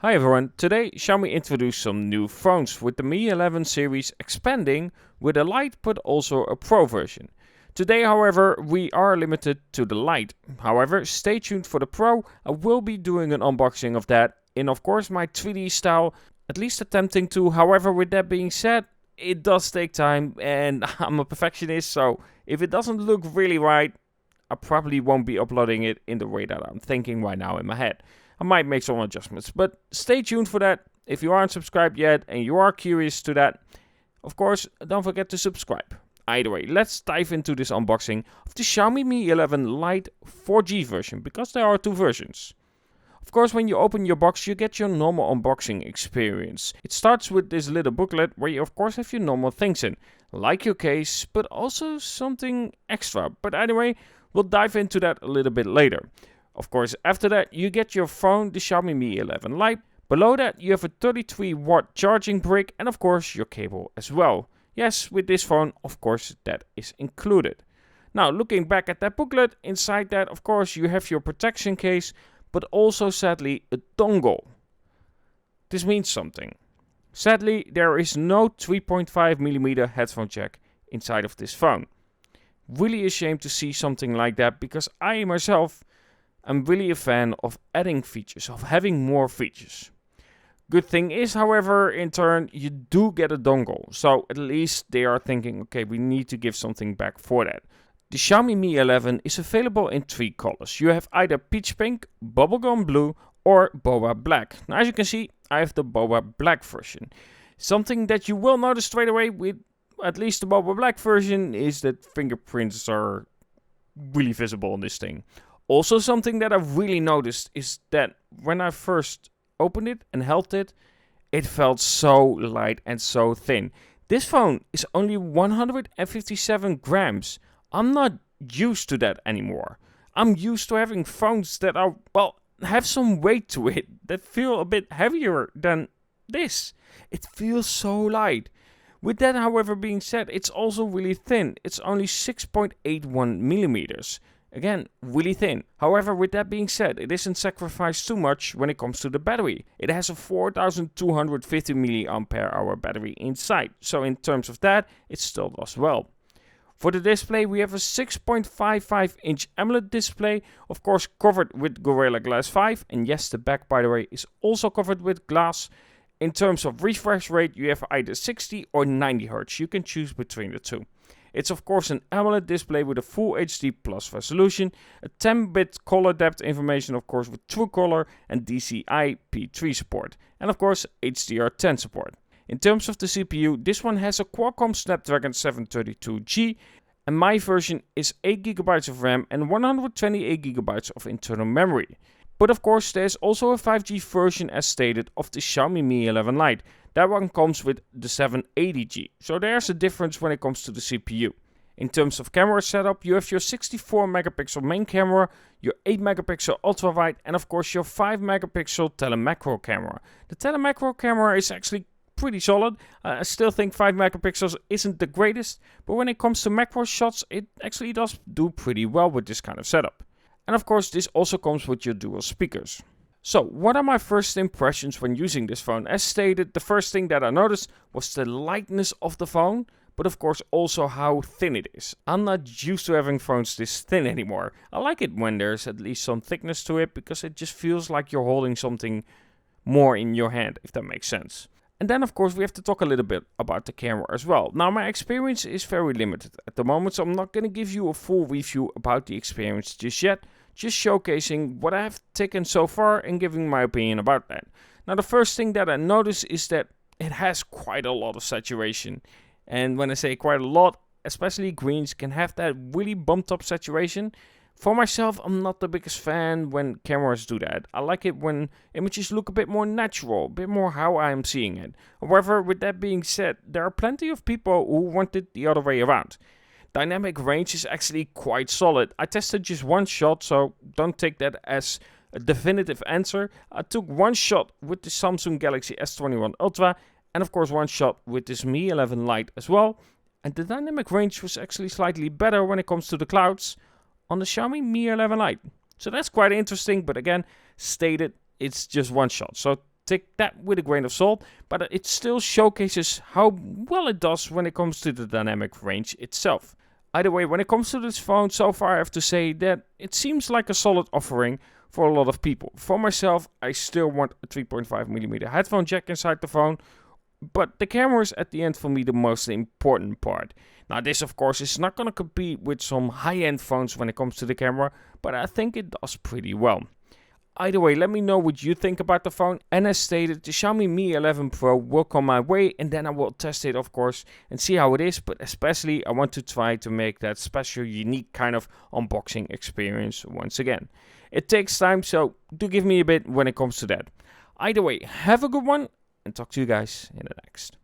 Hi everyone, today Xiaomi introduced some new phones with the Mi 11 series expanding with a Lite but also a Pro version. Today however we are limited to the Lite, however stay tuned for the Pro. I will be doing an unboxing of that in of course my 3D style, at least attempting to. However, with that being said, it does take time and I'm a perfectionist, so if it doesn't look really right, I probably won't be uploading it in the way that I'm thinking right now in my head. I might make some adjustments, but stay tuned for that. If you aren't subscribed yet and you are curious to that, of course, don't forget to subscribe. Either way, let's dive into this unboxing of the Xiaomi Mi 11 Lite 4G version, because there are two versions. Of course, when you open your box, you get your normal unboxing experience. It starts with this little booklet where you of course have your normal things in, like your case, but also something extra. But anyway, we'll dive into that a little bit later. Of course, after that, you get your phone, the Xiaomi Mi 11 Lite. Below that, you have a 33 watt charging brick and of course your cable as well. Yes, with this phone, of course, that is included. Now, looking back at that booklet, inside that, of course, you have your protection case, but also sadly a dongle. This means something. Sadly, there is no 3.5mm headphone jack inside of this phone. Really ashamed to see something like that, because I myself am really a fan of adding features, of having more features. Good thing is, however, in turn, you do get a dongle. So at least they are thinking, okay, we need to give something back for that. The Xiaomi Mi 11 is available in three colors. You have either peach pink, bubblegum blue, or boba black. Now, as you can see, I have the boba black version. Something that you will notice straight away with at least the boba black version is that fingerprints are really visible on this thing. Also, something that I've really noticed is that when I first opened it and held it, it felt so light and so thin. This phone is only 157 grams. I'm not used to that anymore. I'm used to having phones that are, well, have some weight to it, that feel a bit heavier than this. It feels so light. With that, however, being said, it's also really thin. It's only 6.81 millimeters. Again, really thin. However, with that being said, it isn't sacrificed too much when it comes to the battery. It has a 4250 mAh battery inside. So in terms of that, it still does well. For the display, we have a 6.55-inch AMOLED display, of course covered with Gorilla Glass 5. And yes, the back, by the way, is also covered with glass. In terms of refresh rate, you have either 60 or 90 Hz. You can choose between the two. It's of course an AMOLED display with a Full HD Plus resolution, a 10-bit color depth information of course with True Color and DCI-P3 support, and of course HDR10 support. In terms of the CPU, this one has a Qualcomm Snapdragon 732G, and my version is 8GB of RAM and 128GB of internal memory. But of course there's also a 5G version as stated of the Xiaomi Mi 11 Lite. That one comes with the 780G, so there's a difference when it comes to the CPU. In terms of camera setup, you have your 64 megapixel main camera, your 8 megapixel ultra wide, and of course your 5 megapixel telemacro camera. The telemacro camera is actually pretty solid. I still think 5 megapixels isn't the greatest, but when it comes to macro shots, it actually does do pretty well with this kind of setup. And of course, this also comes with your dual speakers. So, what are my first impressions when using this phone? As stated, the first thing that I noticed was the lightness of the phone, but of course also how thin it is. I'm not used to having phones this thin anymore. I like it when there's at least some thickness to it, because it just feels like you're holding something more in your hand, if that makes sense. And then of course we have to talk a little bit about the camera as well. Now, my experience is very limited at the moment, so I'm not going to give you a full review about the experience just yet. Just showcasing what I have taken so far and giving my opinion about that. Now, the first thing that I notice is that it has quite a lot of saturation. And when I say quite a lot, especially greens can have that really bumped up saturation. For myself, I'm not the biggest fan when cameras do that. I like it when images look a bit more natural, a bit more how I am seeing it. However, with that being said, there are plenty of people who want it the other way around. Dynamic range is actually quite solid. I tested just one shot, so don't take that as a definitive answer. I took one shot with the Samsung Galaxy S21 Ultra and of course one shot with this Mi 11 Lite as well. And the dynamic range was actually slightly better when it comes to the clouds on the Xiaomi Mi 11 Lite. So that's quite interesting, but again, stated, it's just one shot. So take that with a grain of salt, but it still showcases how well it does when it comes to the dynamic range itself. Either way, when it comes to this phone, so far I have to say that it seems like a solid offering for a lot of people. For myself, I still want a 3.5mm headphone jack inside the phone, but the camera is at the end for me the most important part. Now this of course is not going to compete with some high-end phones when it comes to the camera, but I think it does pretty well. Either way, let me know what you think about the phone, and as stated, the Xiaomi Mi 11 Pro will come my way, and then I will test it of course and see how it is, but especially I want to try to make that special, unique kind of unboxing experience once again. It takes time, so do give me a bit when it comes to that. Either way, have a good one, and talk to you guys in the next.